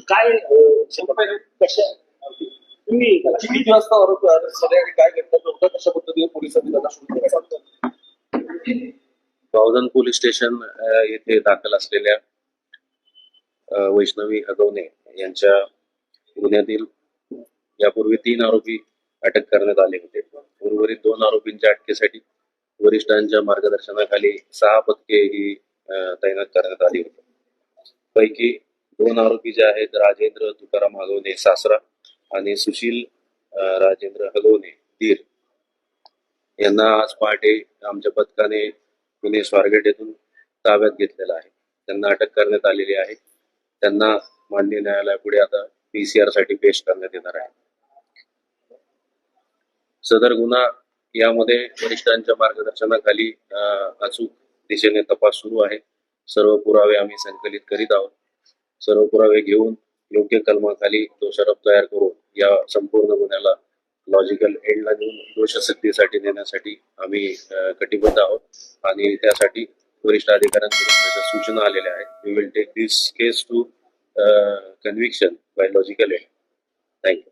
काय कशा तुम्ही किती वाजता आरोपी सगळ्या काय घटना घडतात कशा पद्धतीने पोलिसांनी त्यांना शोधलं काय सांगतात? बावधन पोलीस स्टेशन येथे दाखल असलेल्या वैष्णवी हगवणे यांच्या गुन्ह्यातील यापूर्वी 3 आरोपी अटक करण्यात आले होते. उर्वरित 2 आरोपींच्या अटकेसाठी वरिष्ठांच्या मार्गदर्शनाखाली 6 पथके ही तैनात करण्यात आली होती. पैकी 2 आरोपी जे आहेत राजेंद्र तुकाराम हगवणे सासरा आणि सुशील राजेंद्र हगवणे दीर यांना आज पहाटे आमच्या पथकाने पुणे स्वारगेट येथून ताब्यात घेतलेला आहे. त्यांना अटक करण्यात आलेली आहे. त्यांना माननीय न्यायालयापुढे आता PCR साठी पेश करण्यात येणार आहे. सदर गुन्हा यामध्ये वरिष्ठांच्या मार्गदर्शनाखाली अचूक दिशेने तपास सुरू आहे. सर्व पुरावे आम्ही संकलित करीत आहोत. सर्व पुरावे घेऊन योग्य कलमाखाली दोषारोप तयार करून या संपूर्ण गुन्ह्याला लॉजिकल एंडला नेऊन दोषसिद्धीसाठी नेण्यासाठी आम्ही कटिबद्ध आहोत आणि त्यासाठी वरिष्ठ अधिकाऱ्यांकडून सूचना आलेल्या आहेत. We will take this case to conviction by logical end. Thank you.